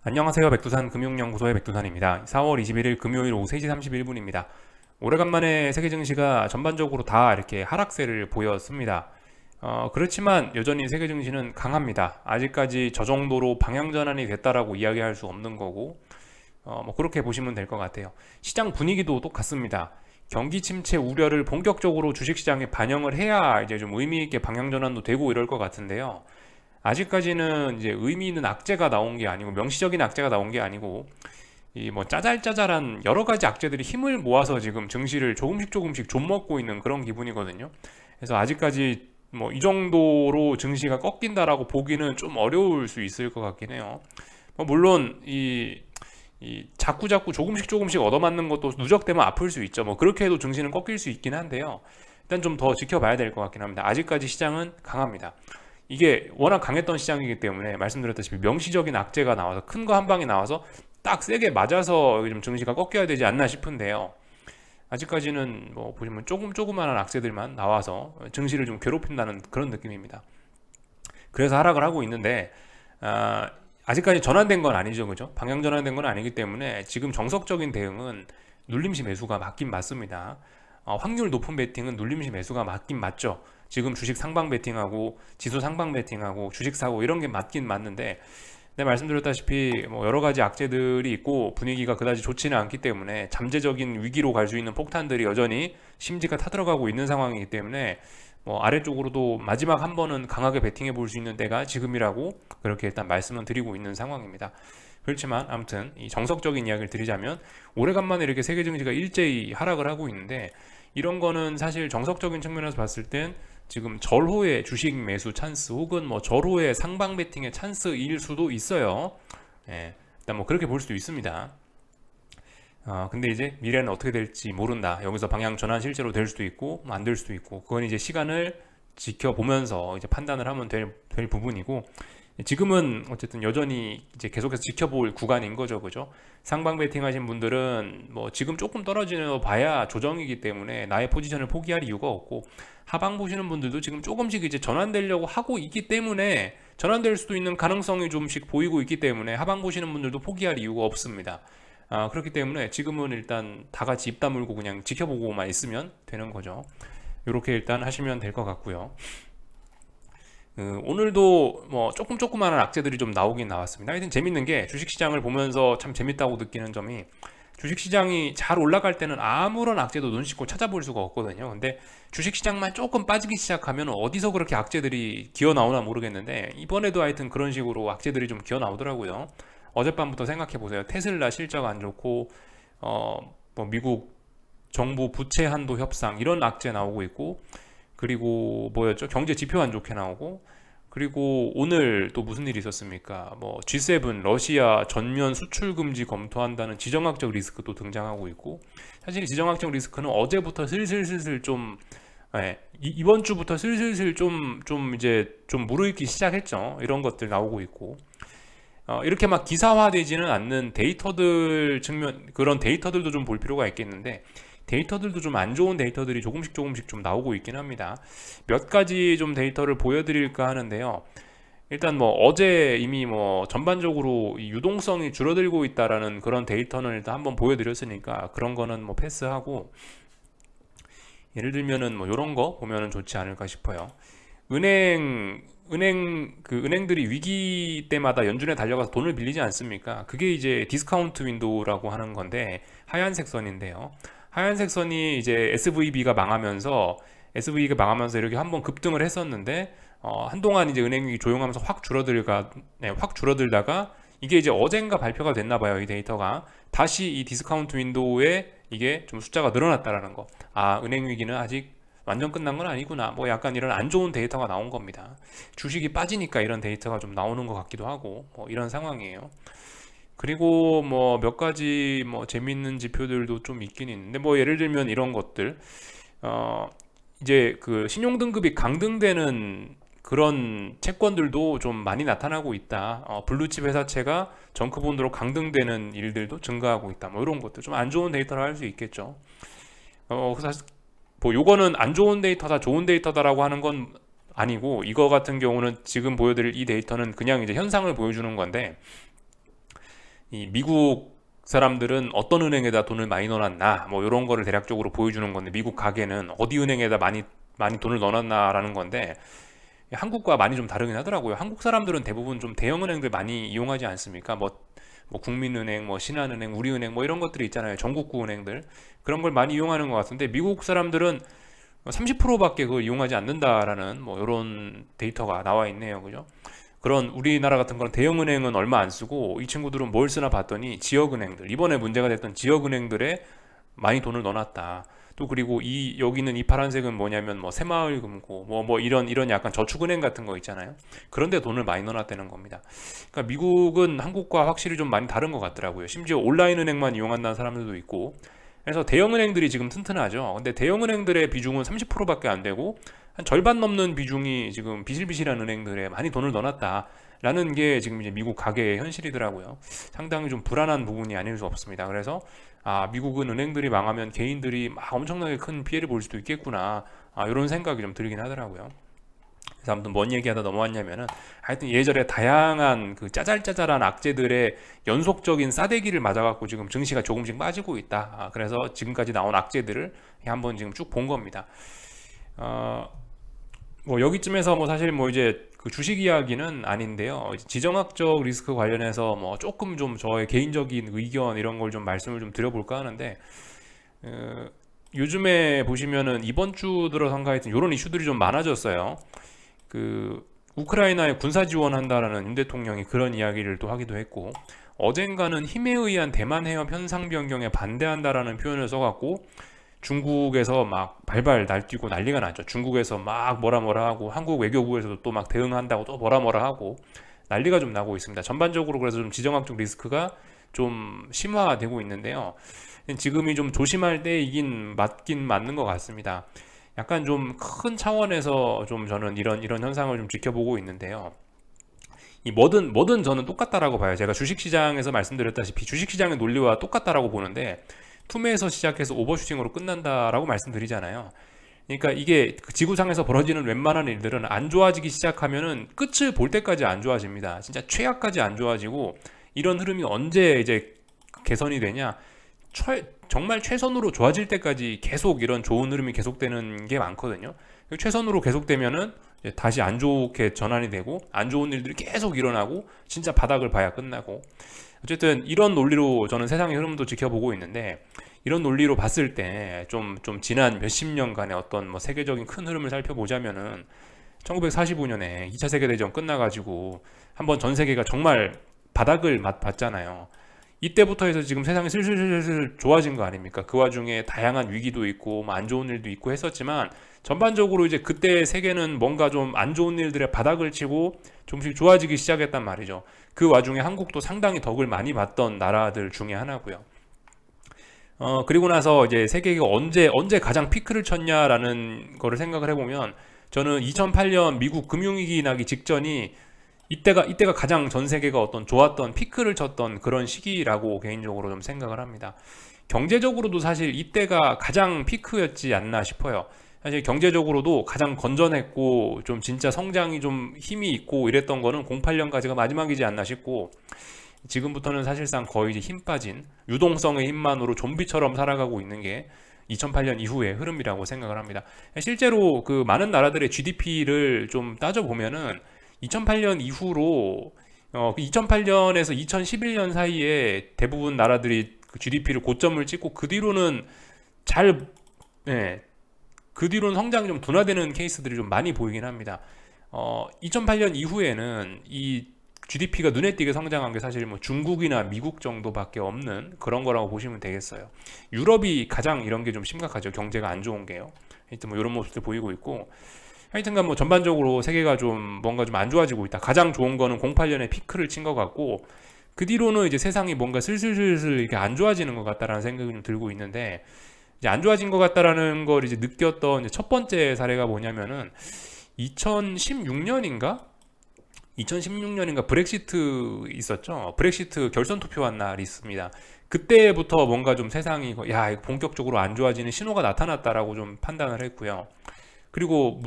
안녕하세요. 백두산 금융연구소의 백두산입니다. 4월 21일 금요일 오후 3시 31분입니다. 오래간만에 세계 증시가 전반적으로 다 이렇게 하락세를 보였습니다. 그렇지만 여전히 세계 증시는 강합니다. 아직까지 저 정도로 방향 전환이 됐다라고 이야기할 수 없는 거고, 뭐 그렇게 보시면 될 것 같아요. 시장 분위기도 똑같습니다. 경기 침체 우려를 본격적으로 주식시장에 반영을 해야 이제 좀 의미 있게 방향 전환도 되고 이럴 것 같은데요. 아직까지는 이제 의미 있는 악재가 나온 게 아니고 명시적인 악재가 나온 게 아니고 이 뭐 짜잘짜잘한 여러 가지 악재들이 힘을 모아서 지금 증시를 조금씩 좀 먹고 있는 그런 기분이거든요. 그래서 아직까지 뭐 이 정도로 증시가 꺾인다라고 보기는 좀 어려울 수 있을 것 같긴 해요. 물론 이 자꾸 조금씩 얻어맞는 것도 누적되면 아플 수 있죠. 뭐 그렇게 해도 증시는 꺾일 수 있긴 한데요. 일단 좀 더 지켜봐야 될 것 같긴 합니다. 아직까지 시장은 강합니다. 이게 워낙 강했던 시장이기 때문에 말씀드렸다시피 명시적인 악재가 나와서 큰 거 한 방이 나와서 딱 세게 맞아서 좀 증시가 꺾여야 되지 않나 싶은데요. 아직까지는 뭐 보시면 조그마한 악재들만 나와서 증시를 좀 괴롭힌다는 그런 느낌입니다. 그래서 하락을 하고 있는데 아직까지 전환된 건 아니죠, 그죠? 방향 전환된 건 아니기 때문에 지금 정석적인 대응은 눌림시 매수가 맞긴 맞습니다. 확률 높은 베팅은 눌림시 매수가 맞긴 맞죠. 지금 주식 상방 베팅하고 지수 상방 베팅하고 주식 사고 이런 게 맞긴 맞는데, 네, 말씀드렸다시피 뭐 여러 가지 악재들이 있고 분위기가 그다지 좋지는 않기 때문에 잠재적인 위기로 갈 수 있는 폭탄들이 여전히 심지가 타들어가고 있는 상황이기 때문에 뭐 아래쪽으로도 마지막 한 번은 강하게 베팅해 볼 수 있는 때가 지금이라고 그렇게 일단 말씀은 드리고 있는 상황입니다. 그렇지만 아무튼 이 정석적인 이야기를 드리자면 오래간만에 이렇게 세계 증시가 일제히 하락을 하고 있는데, 이런 거는 사실 정석적인 측면에서 봤을 땐 지금 절호의 주식 매수 찬스 혹은 뭐 절호의 상방 베팅의 찬스일 수도 있어요. 예, 일단 뭐 그렇게 볼 수도 있습니다. 근데 이제 미래는 어떻게 될지 모른다. 여기서 방향 전환 실제로 될 수도 있고 안 될 수도 있고, 그건 이제 시간을 지켜보면서 이제 판단을 하면 될 부분이고, 지금은 어쨌든 여전히 이제 계속해서 지켜볼 구간인 거죠, 그죠? 상방 베팅 하신 분들은 뭐 지금 조금 떨어지는 거 봐야 조정이기 때문에 나의 포지션을 포기할 이유가 없고, 하방 보시는 분들도 지금 조금씩 이제 전환되려고 하고 있기 때문에 전환될 수도 있는 가능성이 좀씩 보이고 있기 때문에 하방 보시는 분들도 포기할 이유가 없습니다. 그렇기 때문에 지금은 일단 다 같이 입 다물고 그냥 지켜보고만 있으면 되는 거죠. 이렇게 일단 하시면 될 것 같고요. 오늘도 뭐 조그마한 악재들이 좀 나오긴 나왔습니다. 하여튼 재밌는 게 주식시장을 보면서 참 재밌다고 느끼는 점이, 주식시장이 잘 올라갈 때는 아무런 악재도 눈 씻고 찾아볼 수가 없거든요. 근데 주식시장만 조금 빠지기 시작하면 어디서 그렇게 악재들이 기어 나오나 모르겠는데, 이번에도 하여튼 그런 식으로 악재들이 좀 기어 나오더라고요. 어젯밤부터 생각해 보세요. 테슬라 실적 안 좋고, 뭐 미국 정부 부채 한도 협상 이런 악재 나오고 있고, 그리고 뭐였죠? 경제 지표 안 좋게 나오고, 그리고 오늘 또 무슨 일이 있었습니까? 뭐 G7 러시아 전면 수출 금지 검토한다는 지정학적 리스크도 등장하고 있고, 사실 지정학적 리스크는 어제부터 슬슬 좀, 이번 주부터 슬슬 좀 이제 좀 무르익기 시작했죠. 이런 것들 나오고 있고, 이렇게 막 기사화되지는 않는 데이터들 측면, 그런 데이터들도 좀 볼 필요가 있겠는데, 데이터들도 좀 안 좋은 데이터들이 조금씩 좀 나오고 있긴 합니다. 몇 가지 좀 데이터를 보여드릴까 하는데요. 일단 뭐 어제 이미 뭐 전반적으로 이 유동성이 줄어들고 있다라는 그런 데이터는 일단 한번 보여드렸으니까 그런 거는 뭐 패스하고, 예를 들면은 뭐 이런 거 보면은 좋지 않을까 싶어요. 은행들이 위기 때마다 연준에 달려가서 돈을 빌리지 않습니까? 그게 이제 디스카운트 윈도우라고 하는 건데, 하얀색 선인데요. 하얀색 선이 이제 SVB가 망하면서 이렇게 한번 급등을 했었는데, 한동안 이제 은행 위기 조용하면서 확 줄어들다가 이게 이제 어젠가 발표가 됐나 봐요. 이 데이터가 다시 이 디스카운트 윈도우에 이게 좀 숫자가 늘어났다라는 거. 은행 위기는 아직 완전 끝난 건 아니구나. 뭐 약간 이런 안 좋은 데이터가 나온 겁니다. 주식이 빠지니까 이런 데이터가 좀 나오는 것 같기도 하고, 뭐 이런 상황이에요. 그리고 뭐 몇 가지 뭐 재밌는 지표들도 좀 있긴 있는데, 뭐 예를 들면 이런 것들, 어 이제 그 신용 등급이 강등되는 그런 채권들도 좀 많이 나타나고 있다. 블루칩 회사채가 정크본드로 강등되는 일들도 증가하고 있다. 뭐 이런 것들 좀 안 좋은 데이터를 할 수 있겠죠. 그래서 뭐 요거는 안 좋은 데이터다, 좋은 데이터다라고 하는 건 아니고, 이거 같은 경우는 지금 보여드릴 이 데이터는 그냥 이제 현상을 보여주는 건데, 이 미국 사람들은 어떤 은행에다 돈을 많이 넣어놨나 뭐 이런 거를 대략적으로 보여주는 건데, 미국 가게는 어디 은행에다 많이 돈을 넣어놨나라는 건데, 한국과 많이 좀 다르긴 하더라고요. 한국 사람들은 대부분 좀 대형 은행들 많이 이용하지 않습니까? 뭐 국민은행, 뭐 신한은행, 우리은행 뭐 이런 것들이 있잖아요. 전국구 은행들, 그런 걸 많이 이용하는 것 같은데, 미국 사람들은 30%밖에 그걸 이용하지 않는다라는 뭐 이런 데이터가 나와 있네요. 그죠? 그런 우리나라 같은 그런 대형은행은 얼마 안 쓰고, 이 친구들은 뭘 쓰나 봤더니 지역은행들, 이번에 문제가 됐던 지역은행들에 많이 돈을 넣어놨다. 또 그리고 이 여기 있는 이 파란색은 뭐냐면 뭐 새마을금고 뭐 이런 약간 저축은행 같은 거 있잖아요. 그런데 돈을 많이 넣어놨다는 겁니다. 그러니까 미국은 한국과 확실히 좀 많이 다른 것 같더라고요. 심지어 온라인 은행만 이용한다는 사람들도 있고. 그래서 대형 은행들이 지금 튼튼하죠. 근데 대형 은행들의 비중은 30%밖에 안 되고, 한 절반 넘는 비중이 지금 비실비실한 은행들에 많이 돈을 넣어놨다라는 게 지금 이제 미국 가계의 현실이더라고요. 상당히 좀 불안한 부분이 아닐 수 없습니다. 그래서 미국은 은행들이 망하면 개인들이 막 엄청나게 큰 피해를 볼 수도 있겠구나, 이런 생각이 좀 들긴 하더라고요. 그래서 아무튼 뭔 얘기하다 넘어왔냐면은, 하여튼 예전에 다양한 그 짜잘짜잘한 악재들의 연속적인 싸대기를 맞아갖고 지금 증시가 조금씩 빠지고 있다. 그래서 지금까지 나온 악재들을 한번 지금 쭉 본 겁니다. 어, 뭐 여기쯤에서 뭐 사실 뭐 이제 그 주식 이야기는 아닌데요. 이제 지정학적 리스크 관련해서 뭐 조금 좀 저의 개인적인 의견 이런 걸 좀 말씀을 좀 드려볼까 하는데, 어, 요즘에 보시면은 이번 주 들어선가 하여튼 이런 이슈들이 좀 많아졌어요. 그 우크라이나에 군사 지원한다라는 윤 대통령이 그런 이야기를 또 하기도 했고, 어젠가는 힘에 의한 대만 해협 현상 변경에 반대한다라는 표현을 써갖고 중국에서 막 발발 날뛰고 난리가 났죠. 중국에서 막 뭐라 하고, 한국 외교부에서도 또 막 대응한다고 또 뭐라 하고 난리가 좀 나고 있습니다. 전반적으로 그래서 좀 지정학적 리스크가 좀 심화되고 있는데요. 지금이 좀 조심할 때이긴 맞긴 맞는 것 같습니다. 약간 좀 큰 차원에서 좀 저는 이런 현상을 좀 지켜보고 있는데요. 이 뭐든 저는 똑같다라고 봐요. 제가 주식시장에서 말씀드렸다시피 주식시장의 논리와 똑같다라고 보는데, 투매에서 시작해서 오버슈팅으로 끝난다라고 말씀드리잖아요. 그러니까 이게 그 지구상에서 벌어지는 웬만한 일들은 안 좋아지기 시작하면은 끝을 볼 때까지 안 좋아집니다. 진짜 최악까지 안 좋아지고, 이런 흐름이 언제 이제 개선이 되냐? 정말 최선으로 좋아질 때까지 계속 이런 좋은 흐름이 계속되는 게 많거든요. 최선으로 계속되면은 다시 안 좋게 전환이 되고, 안 좋은 일들이 계속 일어나고, 진짜 바닥을 봐야 끝나고. 어쨌든 이런 논리로 저는 세상의 흐름도 지켜보고 있는데, 이런 논리로 봤을 때 좀 지난 몇십 년간의 어떤 뭐 세계적인 큰 흐름을 살펴보자면은, 1945년에 2차 세계대전 끝나가지고 한번 전 세계가 정말 바닥을 맛봤잖아요. 이때부터 해서 지금 세상이 슬슬슬슬 좋아진 거 아닙니까? 그 와중에 다양한 위기도 있고 뭐 안 좋은 일도 있고 했었지만, 전반적으로 이제 그때 세계는 뭔가 좀 안 좋은 일들의 바닥을 치고 조금씩 좋아지기 시작했단 말이죠. 그 와중에 한국도 상당히 덕을 많이 봤던 나라들 중에 하나고요. 그리고 나서 이제 세계가 언제 가장 피크를 쳤냐라는 거를 생각을 해보면, 저는 2008년 미국 금융위기 나기 직전이 이때가 가장 전 세계가 어떤 좋았던 피크를 쳤던 그런 시기라고 개인적으로 좀 생각을 합니다. 경제적으로도 사실 이때가 가장 피크였지 않나 싶어요. 사실 경제적으로도 가장 건전했고 좀 진짜 성장이 좀 힘이 있고 이랬던 거는 08년까지가 마지막이지 않나 싶고, 지금부터는 사실상 거의 이제 힘 빠진 유동성의 힘만으로 좀비처럼 살아가고 있는 게 2008년 이후의 흐름이라고 생각을 합니다. 실제로 그 많은 나라들의 GDP를 좀 따져보면은 2008년 이후로 2008년에서 2011년 사이에 대부분 나라들이 그 GDP를 고점을 찍고, 그 뒤로는 잘, 네, 그 뒤로는 성장이 좀 둔화되는 케이스들이 좀 많이 보이긴 합니다. 2008년 이후에는 이 GDP가 눈에 띄게 성장한 게 사실 뭐 중국이나 미국 정도밖에 없는 그런 거라고 보시면 되겠어요. 유럽이 가장 이런 게 좀 심각하죠. 경제가 안 좋은 게요. 하여튼 뭐 이런 모습들 보이고 있고, 하여튼간 뭐 전반적으로 세계가 좀 뭔가 좀 안 좋아지고 있다. 가장 좋은 거는 08년에 피크를 친 것 같고, 그 뒤로는 이제 세상이 뭔가 슬슬슬슬 이렇게 안 좋아지는 것 같다라는 생각이 좀 들고 있는데, 이제 안 좋아진 것 같다라는 걸 이제 느꼈던 이제 첫 번째 사례가 뭐냐면은 2016년인가? 2016년인가 브렉시트 있었죠. 브렉시트 결선 투표한 날이 있습니다. 그때부터 뭔가 좀 세상이 이거 본격적으로 안 좋아지는 신호가 나타났다라고 좀 판단을 했고요. 그리고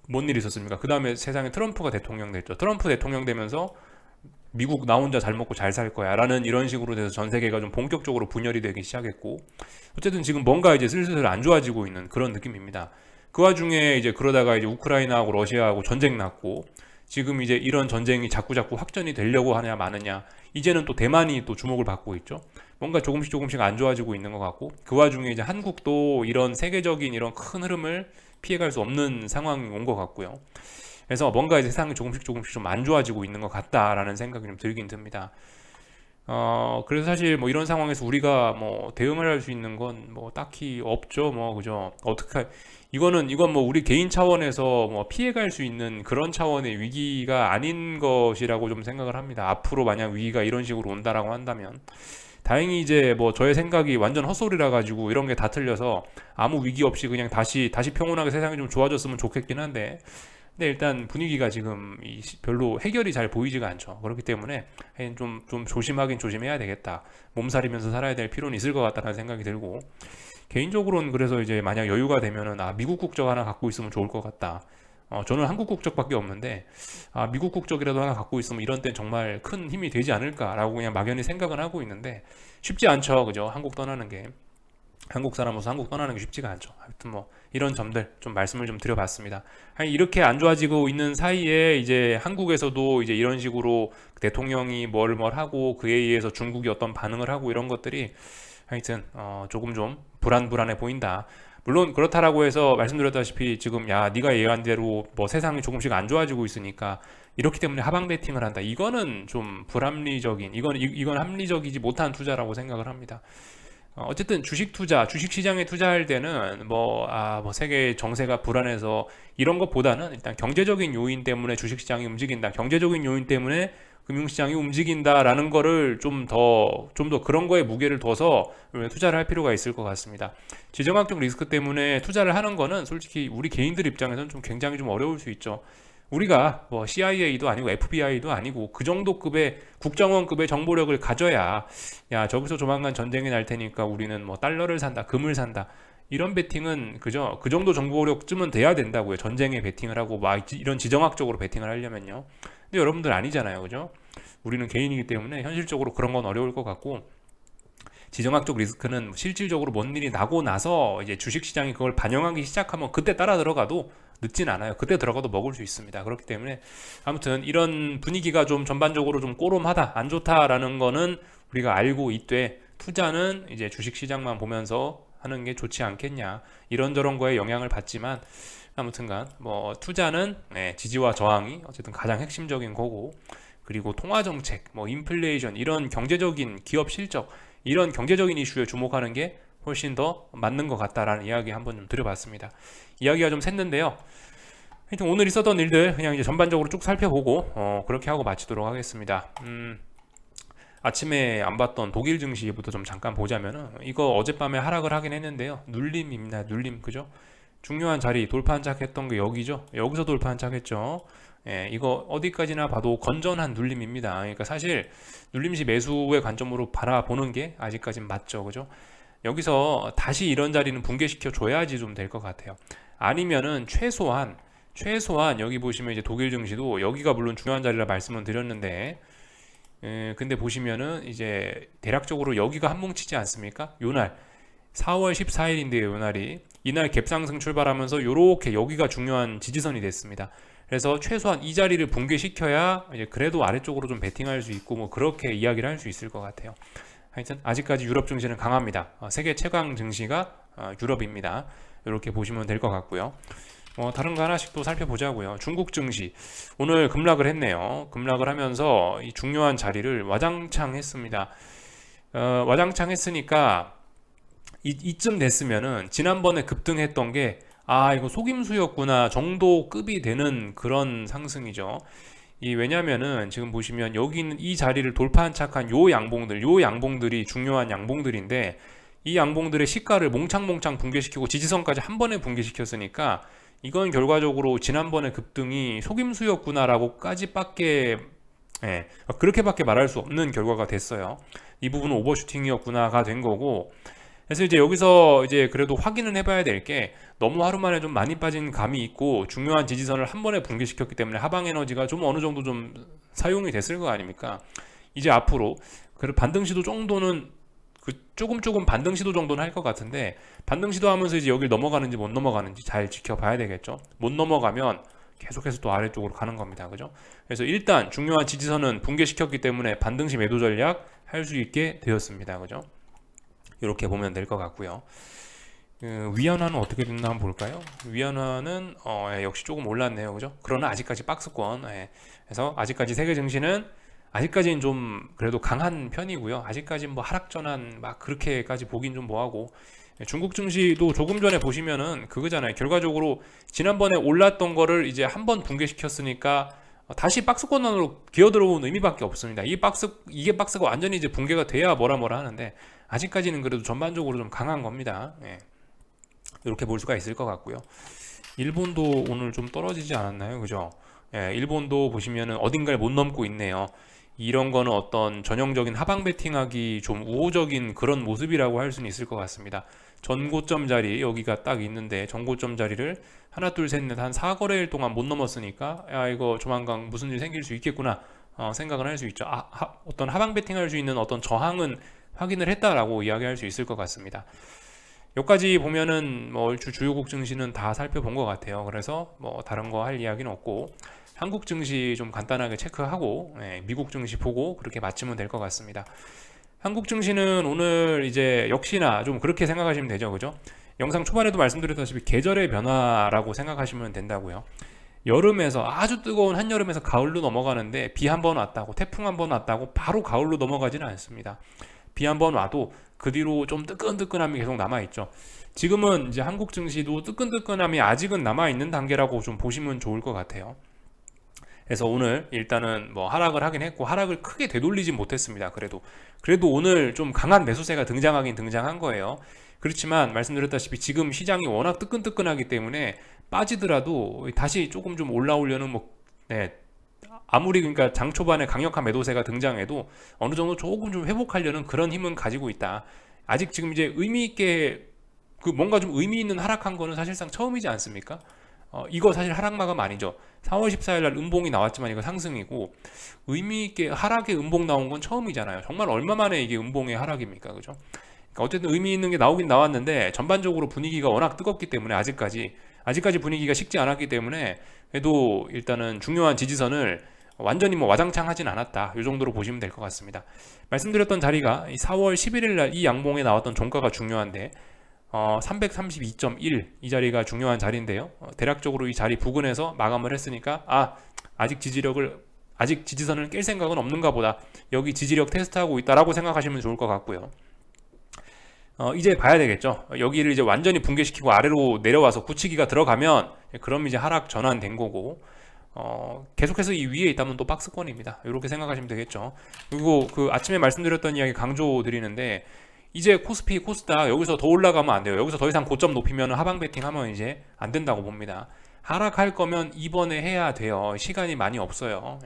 뭔 일이 있었습니까? 그 다음에 세상에 트럼프가 대통령 됐죠. 트럼프 대통령 되면서 미국 나 혼자 잘 먹고 잘 살 거야 라는 이런 식으로 돼서 전 세계가 좀 본격적으로 분열이 되기 시작했고, 어쨌든 지금 뭔가 이제 슬슬 안 좋아지고 있는 그런 느낌입니다. 그 와중에 이제 그러다가 이제 우크라이나하고 러시아하고 전쟁 났고, 지금 이제 이런 전쟁이 자꾸자꾸 확전이 되려고 하냐 마느냐, 이제는 또 대만이 또 주목을 받고 있죠. 뭔가 조금씩 안 좋아지고 있는 것 같고, 그 와중에 이제 한국도 이런 세계적인 이런 큰 흐름을 피해갈 수 없는 상황이 온 것 같고요. 그래서 뭔가 이제 세상이 조금씩 좀 안 좋아지고 있는 것 같다라는 생각이 좀 들긴 듭니다. 그래서 사실 뭐 이런 상황에서 우리가 뭐 대응을 할 수 있는 건 뭐 딱히 없죠. 뭐, 그죠? 이건 뭐 우리 개인 차원에서 뭐 피해갈 수 있는 그런 차원의 위기가 아닌 것이라고 좀 생각을 합니다. 앞으로 만약 위기가 이런 식으로 온다라고 한다면. 다행히 이제 뭐 저의 생각이 완전 헛소리라 가지고 이런 게 다 틀려서 아무 위기 없이 그냥 다시 평온하게 세상이 좀 좋아졌으면 좋겠긴 한데, 근데 일단 분위기가 지금 별로 해결이 잘 보이지가 않죠. 그렇기 때문에 좀 조심하긴 조심해야 되겠다. 몸살이면서 살아야 될 필요는 있을 것 같다는 생각이 들고, 개인적으로는 그래서 이제 만약 여유가 되면은 미국 국적 하나 갖고 있으면 좋을 것 같다. 저는 한국 국적밖에 없는데 미국 국적이라도 하나 갖고 있으면 이런 땐 정말 큰 힘이 되지 않을까라고 그냥 막연히 생각은 하고 있는데, 쉽지 않죠. 그죠? 한국 떠나는 게. 한국 사람으로서 한국 떠나는 게 쉽지가 않죠. 하여튼 뭐 이런 점들 좀 말씀을 좀 드려봤습니다. 아니, 이렇게 안 좋아지고 있는 사이에 이제 한국에서도 이제 이런 식으로 대통령이 뭘 하고 그에 의해서 중국이 어떤 반응을 하고 이런 것들이 하여튼 조금 좀 불안해 보인다. 물론 그렇다라고 해서 말씀드렸다시피 지금 야 네가 예언한 대로 뭐 세상이 조금씩 안 좋아지고 있으니까 이렇기 때문에 하방 베팅을 한다. 이거는 좀 불합리적인, 이건 합리적이지 못한 투자라고 생각을 합니다. 어쨌든 주식 투자, 주식 시장에 투자할 때는 뭐 세계 정세가 불안해서 이런 것보다는 일단 경제적인 요인 때문에 주식 시장이 움직인다. 경제적인 요인 때문에 금융 시장이 움직인다라는 거를 좀 더 그런 거에 무게를 둬서 투자를 할 필요가 있을 것 같습니다. 지정학적 리스크 때문에 투자를 하는 거는 솔직히 우리 개인들 입장에서는 좀 굉장히 좀 어려울 수 있죠. 우리가 뭐 CIA도 아니고 FBI도 아니고 그 정도 급의 국정원급의 정보력을 가져야, 야 저기서 조만간 전쟁이 날 테니까 우리는 뭐 달러를 산다, 금을 산다, 이런 베팅은 그죠? 그 정도 정보력쯤은 돼야 된다고요. 전쟁에 베팅을 하고 막 이런 지정학적으로 베팅을 하려면요. 근데 여러분들 아니잖아요, 그죠? 우리는 개인이기 때문에 현실적으로 그런 건 어려울 것 같고, 지정학적 리스크는 실질적으로 뭔 일이 나고 나서 이제 주식시장이 그걸 반영하기 시작하면 그때 따라 들어가도 늦진 않아요. 그때 들어가도 먹을 수 있습니다. 그렇기 때문에 아무튼 이런 분위기가 좀 전반적으로 좀 꼬름하다, 안 좋다라는 거는 우리가 알고 있되, 투자는 이제 주식시장만 보면서 하는 게 좋지 않겠냐, 이런저런 거에 영향을 받지만 아무튼간 뭐 투자는 지지와 저항이 어쨌든 가장 핵심적인 거고, 그리고 통화정책, 뭐 인플레이션, 이런 경제적인 기업 실적, 이런 경제적인 이슈에 주목하는 게 훨씬 더 맞는 것 같다라는 이야기 한번 좀 드려봤습니다. 이야기가 좀 샜는데요. 하여튼 오늘 있었던 일들 그냥 이제 전반적으로 쭉 살펴보고 그렇게 하고 마치도록 하겠습니다. 아침에 안 봤던 독일 증시부터 좀 잠깐 보자면은, 이거 어젯밤에 하락을 하긴 했는데요. 눌림입니다. 눌림, 그죠? 중요한 자리 돌파한착했던 게 여기죠. 여기서 돌파한착했죠. 예, 이거 어디까지나 봐도 건전한 눌림입니다. 그러니까 사실 눌림시 매수의 관점으로 바라보는 게 아직까진 맞죠, 그죠? 여기서 다시 이런 자리는 붕괴시켜 줘야지 좀 될 것 같아요. 아니면은 최소한 여기 보시면 이제 독일 증시도 여기가 물론 중요한 자리라 말씀을 드렸는데, 근데 보시면은 이제 대략적으로 여기가 한뭉치지 않습니까? 요날 4월 14일인데요, 요날이. 이날 갭상승 출발하면서 요렇게 여기가 중요한 지지선이 됐습니다. 그래서 최소한 이 자리를 붕괴시켜야 이제 그래도 아래쪽으로 좀 베팅할 수 있고 뭐 그렇게 이야기를 할 수 있을 것 같아요. 하여튼 아직까지 유럽 증시는 강합니다. 세계 최강 증시가 유럽입니다. 이렇게 보시면 될 것 같고요. 다른 거 하나씩 또 살펴보자고요. 중국 증시 오늘 급락을 했네요. 급락을 하면서 이 중요한 자리를 와장창 했습니다. 와장창 했으니까 이쯤 됐으면은 지난번에 급등했던 게 이거 속임수였구나 정도 급이 되는 그런 상승이죠. 왜냐면은 지금 보시면 여기 있는 이 자리를 돌파한착한 요 양봉들이 중요한 양봉들인데, 이 양봉들의 시가를 몽창몽창 붕괴시키고 지지선까지 한 번에 붕괴시켰으니까 이건 결과적으로 지난번에 급등이 속임수였구나라고까지밖에 그렇게밖에 말할 수 없는 결과가 됐어요. 이 부분은 오버슈팅이었구나가 된 거고, 그래서 이제 여기서 이제 그래도 확인은 해봐야 될 게 너무 하루 만에 좀 많이 빠진 감이 있고 중요한 지지선을 한 번에 붕괴시켰기 때문에 하방 에너지가 좀 어느 정도 좀 사용이 됐을 거 아닙니까? 이제 앞으로 그 반등 시도 정도는 그 조금 반등 시도 정도는 할 것 같은데 반등 시도하면서 이제 여길 넘어가는지 못 넘어가는지 잘 지켜봐야 되겠죠. 못 넘어가면 계속해서 또 아래쪽으로 가는 겁니다. 그죠? 그래서 일단 중요한 지지선은 붕괴시켰기 때문에 반등 시 매도 전략 할 수 있게 되었습니다. 그죠? 이렇게 보면 될 것 같고요. 위안화는 어떻게 됐나 한번 볼까요? 위안화는 역시 조금 올랐네요. 그죠? 그러나 아직까지 박스권. 그래서 아직까지 세계 증시는 아직까지는 좀 그래도 강한 편이고요. 아직까지 뭐 하락 전환 막 그렇게까지 보긴 좀 뭐하고 중국 증시도 조금 전에 보시면은 그거잖아요. 결과적으로 지난번에 올랐던 거를 이제 한번 붕괴시켰으니까 다시 박스권 안으로 기어 들어온 의미밖에 없습니다. 이게 박스가 완전히 이제 붕괴가 돼야 뭐라 하는데 아직까지는 그래도 전반적으로 좀 강한 겁니다. 이렇게 볼 수가 있을 것 같고요. 일본도 오늘 좀 떨어지지 않았나요? 그죠? 일본도 보시면은 어딘가를 못 넘고 있네요. 이런 거는 어떤 전형적인 하방 베팅하기 좀 우호적인 그런 모습이라고 할 수는 있을 것 같습니다. 전고점 자리 여기가 딱 있는데 전고점 자리를 하나 둘 셋 넷 한 4거래일 동안 못 넘었으니까 야 이거 조만간 무슨 일 생길 수 있겠구나 생각을 할 수 있죠. 어떤 하방 베팅할 수 있는 어떤 저항은 확인을 했다라고 이야기할 수 있을 것 같습니다. 여기까지 보면은 뭐 얼추 주요국 증시는 다 살펴본 것 같아요. 그래서 뭐 다른 거 할 이야기는 없고 한국 증시 좀 간단하게 체크하고 미국 증시 보고 그렇게 맞추면 될 것 같습니다. 한국 증시는 오늘 이제 역시나 좀 그렇게 생각하시면 되죠. 그죠? 영상 초반에도 말씀드렸다시피 계절의 변화라고 생각하시면 된다고요. 여름에서 아주 뜨거운 한여름에서 가을로 넘어가는데 비 한 번 왔다고 태풍 한 번 왔다고 바로 가을로 넘어가지는 않습니다. 비 한 번 와도 그 뒤로 좀 뜨끈뜨끈함이 계속 남아있죠. 지금은 이제 한국 증시도 뜨끈뜨끈함이 아직은 남아있는 단계라고 좀 보시면 좋을 것 같아요. 그래서 오늘 일단은 뭐 하락을 하긴 했고 하락을 크게 되돌리진 못했습니다. 그래도 오늘 좀 강한 매수세가 등장하긴 등장한 거예요. 그렇지만 말씀드렸다시피 지금 시장이 워낙 뜨끈뜨끈하기 때문에 빠지더라도 다시 조금 좀 올라오려는 아무리 그러니까 장 초반에 강력한 매도세가 등장해도 어느 정도 조금 좀 회복하려는 그런 힘은 가지고 있다. 아직 지금 이제 의미 있게 그 뭔가 좀 의미 있는 하락한 거는 사실상 처음이지 않습니까? 이거 사실 하락 마감 아니죠. 4월 14일 날 음봉이 나왔지만 이거 상승이고 의미 있게 하락의 음봉 나온 건 처음이잖아요. 정말 얼마 만에 이게 음봉의 하락입니까? 그죠? 그러니까 어쨌든 의미 있는 게 나오긴 나왔는데 전반적으로 분위기가 워낙 뜨겁기 때문에 아직까지 분위기가 식지 않았기 때문에 그래도 일단은 중요한 지지선을 완전히 뭐 와장창 하진 않았다. 이 정도로 보시면 될 것 같습니다. 말씀드렸던 자리가 4월 11일 날 이 양봉에 나왔던 종가가 중요한데 332.1 이 자리가 중요한 자리인데요. 대략적으로 이 자리 부근에서 마감을 했으니까 아직 지지선을 깰 생각은 없는가 보다. 여기 지지력 테스트하고 있다라고 생각하시면 좋을 것 같고요. 이제 봐야 되겠죠. 여기를 이제 완전히 붕괴시키고 아래로 내려와서 굳히기가 들어가면 그럼 이제 하락 전환된 거고 계속해서 이 위에 있다면 또 박스권입니다. 이렇게 생각하시면 되겠죠. 그리고 그 아침에 말씀드렸던 이야기 강조 드리는데 이제 코스피, 코스닥 여기서 더 올라가면 안 돼요. 여기서 더 이상 고점 높이면 하방 베팅하면 이제 안 된다고 봅니다. 하락할 거면 이번에 해야 돼요. 시간이 많이 없어요.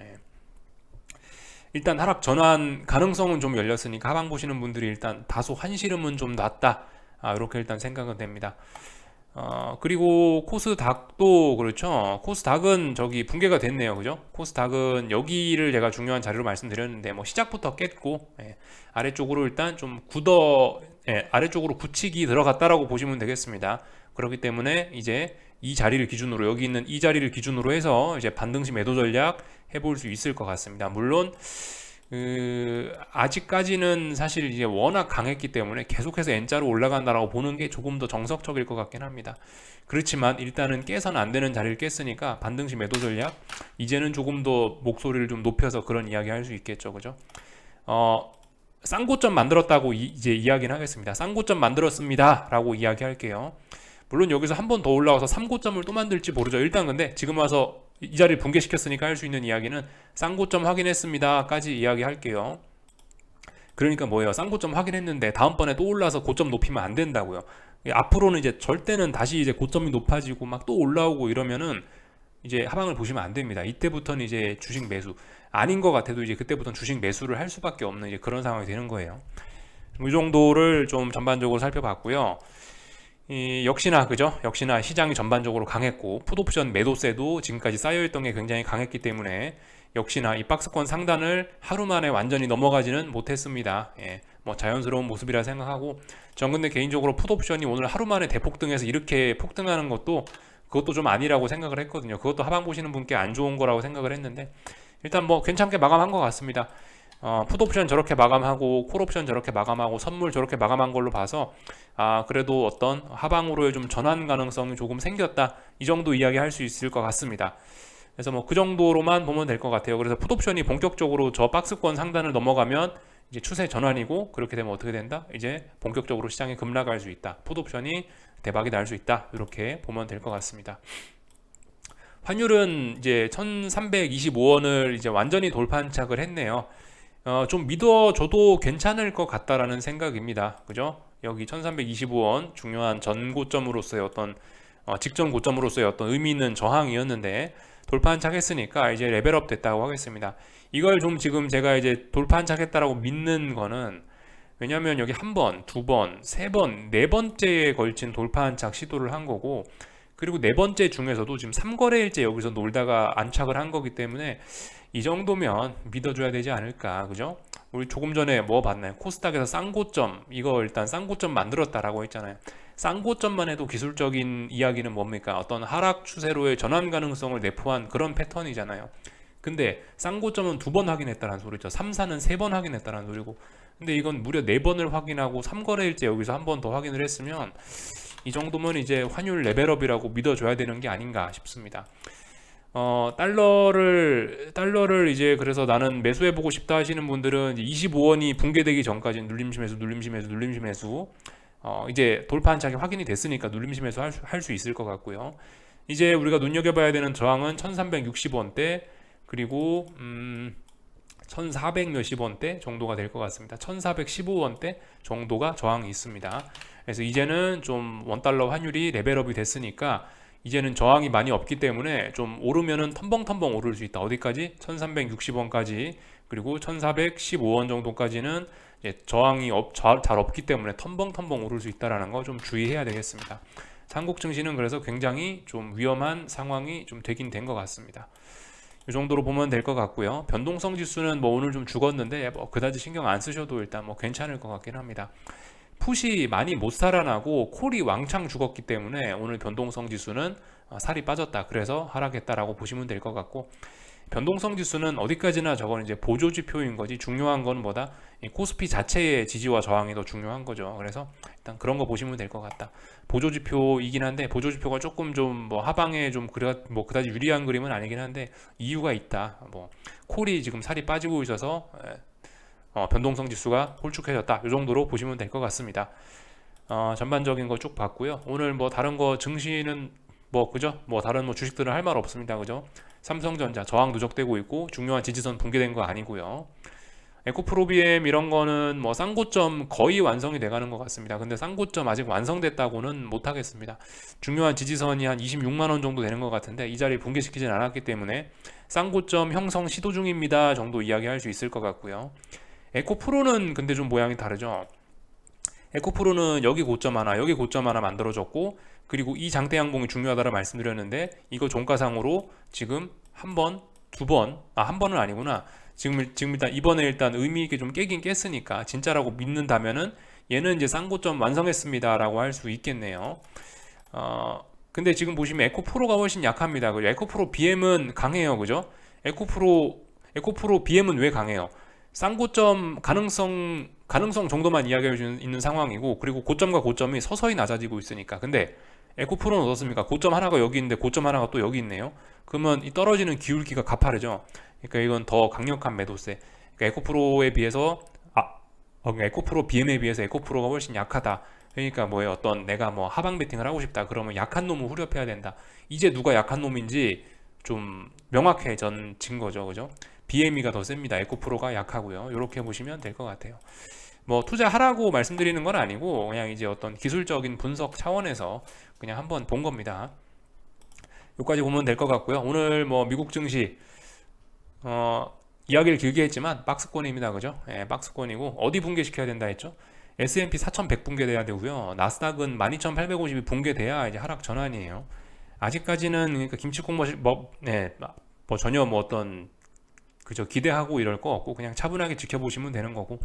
일단 하락 전환 가능성은 좀 열렸으니까 하방 보시는 분들이 일단 다소 한시름은 좀 낫다. 이렇게 일단 생각은 됩니다. 그리고 코스닥도 그렇죠. 코스닥은 저기 붕괴가 됐네요. 그죠? 코스닥은 여기를 제가 중요한 자료로 말씀드렸는데 뭐 시작부터 깼고 아래쪽으로 일단 좀 아래쪽으로 굳히기 들어갔다라고 보시면 되겠습니다. 그렇기 때문에 이제 이 자리를 기준으로 여기 있는 이 자리를 기준으로 해서 이제 반등시 매도 전략 해볼 수 있을 것 같습니다. 물론 아직까지는 사실 이제 워낙 강했기 때문에 계속해서 N자로 올라간다라고 보는 게 조금 더 정석적일 것 같긴 합니다. 그렇지만 일단은 깨서는 안 되는 자리를 깼으니까 반등시 매도 전략 이제는 조금 더 목소리를 좀 높여서 그런 이야기 할 수 있겠죠. 그죠? 쌍고점 만들었다고 이제 이야기는 하겠습니다. 쌍고점 만들었습니다 라고 이야기할게요. 물론 여기서 한 번 더 올라와서 3고점을 또 만들지 모르죠. 일단 근데 지금 와서 이 자리를 붕괴시켰으니까 할 수 있는 이야기는 쌍고점 확인했습니다 까지 이야기할게요. 그러니까 뭐예요? 쌍고점 확인했는데 다음번에 또 올라서 고점 높이면 안 된다고요. 앞으로는 이제 절대는 다시 이제 고점이 높아지고 막 또 올라오고 이러면은 이제 하방을 보시면 안 됩니다. 이때부터는 이제 주식 매수 아닌 것 같아도 이제 그때부터는 주식 매수를 할 수밖에 없는 이제 그런 상황이 되는 거예요. 이 정도를 좀 전반적으로 살펴봤고요. 역시나 그죠? 역시나 시장이 전반적으로 강했고 풋옵션 매도세도 지금까지 쌓여있던 게 굉장히 강했기 때문에 역시나 이 박스권 상단을 하루 만에 완전히 넘어가지는 못했습니다. 예, 뭐 자연스러운 모습이라 생각하고 전 근데 개인적으로 풋옵션이 오늘 하루 만에 대폭등해서 이렇게 폭등하는 것도 그것도 좀 아니라고 생각을 했거든요. 그것도 하방 보시는 분께 안 좋은 거라고 생각을 했는데 일단 뭐 괜찮게 마감한 것 같습니다. 풋옵션 저렇게 마감하고 콜옵션 저렇게 마감하고 선물 저렇게 마감한 걸로 봐서 그래도 어떤 하방으로의 좀 전환 가능성이 조금 생겼다 이 정도 이야기 할 수 있을 것 같습니다. 그래서 뭐 그 정도로만 보면 될 것 같아요. 그래서 풋옵션이 본격적으로 저 박스권 상단을 넘어가면 이제 추세 전환이고 그렇게 되면 어떻게 된다? 이제 본격적으로 시장이 급락할 수 있다. 풋옵션이 대박이 날 수 있다. 이렇게 보면 될 것 같습니다. 환율은 이제 1325원을 이제 완전히 돌파한착을 했네요. 좀 믿어줘도 괜찮을 것 같다라는 생각입니다. 그죠? 여기 1325원 중요한 전 고점으로서의 어떤 직전 고점으로서의 어떤 의미 있는 저항이었는데 돌파한착했으니까 이제 레벨업 됐다고 하겠습니다. 이걸 좀 지금 제가 이제 돌파한착했다라고 믿는 거는 왜냐면 여기 한 번, 두 번, 세 번, 네 번째에 걸친 돌파한착 시도를 한 거고 그리고 네 번째 중에서도 지금 3거래일째 여기서 놀다가 안착을 한 거기 때문에 이 정도면 믿어줘야 되지 않을까, 그죠? 우리 조금 전에 뭐 봤나요? 코스닥에서 쌍고점, 이거 일단 쌍고점 만들었다라고 했잖아요. 쌍고점만 해도 기술적인 이야기는 뭡니까? 어떤 하락 추세로의 전환 가능성을 내포한 그런 패턴이잖아요. 근데 쌍고점은 두 번 확인했다는 소리죠. 3사는 세 번 확인했다는 소리고. 근데 이건 무려 네 번을 확인하고 3거래일째 여기서 한 번 더 확인을 했으면 이 정도면 이제 환율 레벨업이라고 믿어줘야 되는 게 아닌가 싶습니다. 달러를 이제 그래서 나는 매수해보고 싶다 하시는 분들은 25원이 붕괴되기 전까지 눌림시 매수 이제 돌파 한착이 확인이 됐으니까 눌림시 매수 할 수 있을 것 같고요. 이제 우리가 눈여겨봐야 되는 저항은 1360원대 그리고 1400 몇십 원대 정도가 될 것 같습니다. 1415원대 정도가 저항이 있습니다. 그래서 이제는 좀 원달러 환율이 레벨업이 됐으니까 이제는 저항이 많이 없기 때문에 좀 오르면은 텀벙텀벙 오를 수 있다. 어디까지? 1360원까지 그리고 1415원 정도까지는 저항이 잘 없기 때문에 텀벙텀벙 오를 수 있다라는 거 좀 주의해야 되겠습니다. 한국 증시는 그래서 굉장히 좀 위험한 상황이 좀 되긴 된 것 같습니다. 이 정도로 보면 될 것 같고요. 변동성 지수는 뭐 오늘 좀 죽었는데 뭐 그다지 신경 안 쓰셔도 일단 뭐 괜찮을 것 같긴 합니다. 풋이 많이 못 살아나고 콜이 왕창 죽었기 때문에 오늘 변동성 지수는 살이 빠졌다. 그래서 하락했다라고 보시면 될 것 같고 변동성 지수는 어디까지나 저건 이제 보조 지표인 거지 중요한 건 뭐다? 이 코스피 자체의 지지와 저항이 더 중요한 거죠. 그래서 일단 그런 거 보시면 될 것 같다. 보조 지표이긴 한데 보조 지표가 조금 좀 뭐 하방에 좀 뭐 그다지 유리한 그림은 아니긴 한데 이유가 있다. 뭐 콜이 지금 살이 빠지고 있어서 변동성 지수가 홀쭉해졌다. 이 정도로 보시면 될 것 같습니다. 전반적인 거 쭉 봤고요. 오늘 뭐 다른 거 증시는 뭐 그죠? 뭐 다른 뭐 주식들은 할 말 없습니다. 그죠? 삼성전자 저항 누적되고 있고 중요한 지지선 붕괴된 거 아니고요. 에코프로비엠 이런 거는 뭐 쌍고점 거의 완성이 돼가는 것 같습니다. 근데 쌍고점 아직 완성됐다고는 못하겠습니다. 중요한 지지선이 한 26만 원 정도 되는 것 같은데 이 자리 붕괴시키진 않았기 때문에 쌍고점 형성 시도 중입니다 정도 이야기할 수 있을 것 같고요. 에코프로는 근데 좀 모양이 다르죠. 에코프로는 여기 고점 하나 만들어졌고 그리고 이 장대 양봉이 중요하다고 말씀드렸는데 이거 종가상으로 지금 한 번, 두 번, 한 번은 아니구나. 지금 일단 이번에 일단 의미 있게 좀 깨긴 깼으니까 진짜라고 믿는다면은 얘는 이제 쌍고점 완성했습니다라고 할 수 있겠네요. 근데 지금 보시면 에코프로가 훨씬 약합니다. 그리고 에코프로 BM은 강해요, 그죠? 에코프로 BM은 왜 강해요? 쌍고점 가능성 정도만 이야기해 주는 있는 상황이고 그리고 고점과 고점이 서서히 낮아지고 있으니까. 근데 에코프로는 어떻습니까? 고점 하나가 여기 있는데 고점 하나가 또 여기 있네요. 그러면 이 떨어지는 기울기가 가파르죠. 그러니까 이건 더 강력한 매도세. 그러니까 에코프로에 비해서 에코프로 BM에 비해서 에코프로가 훨씬 약하다. 그러니까 뭐예요? 어떤 내가 뭐 하방 베팅을 하고 싶다. 그러면 약한 놈을 후려패야 된다. 이제 누가 약한 놈인지 좀 명확해진 거죠, 그죠? BME가 더 셉니다. 에코프로가 약하고요. 이렇게 보시면 될 것 같아요. 뭐 투자하라고 말씀드리는 건 아니고 그냥 이제 어떤 기술적인 분석 차원에서 그냥 한번 본 겁니다. 여기까지 보면 될 것 같고요. 오늘 뭐 미국 증시 이야기를 길게 했지만 박스권입니다. 그죠? 예, 박스권이고 어디 붕괴시켜야 된다 했죠? S&P 4,100 붕괴돼야 되고요. 나스닥은 12,850이 붕괴돼야 이제 하락 전환이에요. 아직까지는 그러니까 김치국 뭐 전혀 뭐 어떤 그저 기대하고 이럴 거 없고 그냥 차분하게 지켜보시면 되는 거고,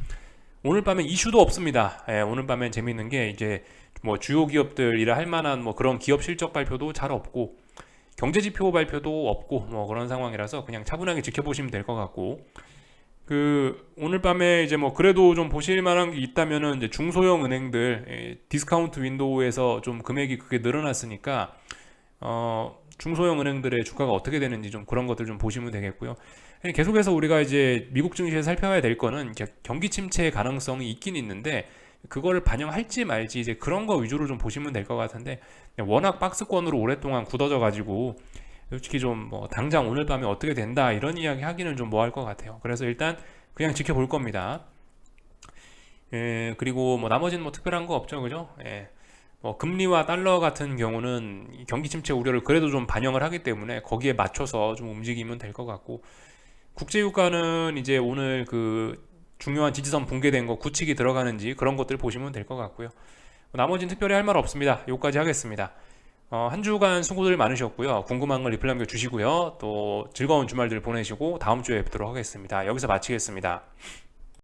오늘 밤엔 이슈도 없습니다. 예, 오늘 밤엔 재밌는 게 이제 뭐 주요 기업들이라 할 만한 뭐 그런 기업 실적 발표도 잘 없고 경제지표 발표도 없고 뭐 그런 상황이라서 그냥 차분하게 지켜보시면 될 것 같고, 그 오늘 밤에 이제 뭐 그래도 좀 보실 만한 게 있다면은 이제 중소형 은행들 디스카운트 윈도우에서 좀 금액이 그게 늘어났으니까 중소형 은행들의 주가가 어떻게 되는지 좀 그런 것들 좀 보시면 되겠고요. 계속해서 우리가 이제 미국 증시에 살펴야 될 거는 경기 침체의 가능성이 있긴 있는데 그거를 반영할지 말지 이제 그런 거 위주로 좀 보시면 될 것 같은데, 워낙 박스권으로 오랫동안 굳어져 가지고 솔직히 좀 뭐 당장 오늘 밤에 어떻게 된다 이런 이야기 하기는 좀 뭐 할 것 같아요. 그래서 일단 그냥 지켜볼 겁니다. 그리고 뭐 나머지는 뭐 특별한 거 없죠, 그죠? 뭐 금리와 달러 같은 경우는 이 경기 침체 우려를 그래도 좀 반영을 하기 때문에 거기에 맞춰서 좀 움직이면 될 것 같고, 국제유가는 이제 오늘 그 중요한 지지선 붕괴된 거 굳히기 들어가는지 그런 것들 보시면 될 것 같고요. 나머지는 특별히 할 말 없습니다. 여기까지 하겠습니다. 한 주간 수고들 많으셨고요. 궁금한 걸 리플 남겨주시고요. 또 즐거운 주말들 보내시고 다음 주에 뵙도록 하겠습니다. 여기서 마치겠습니다.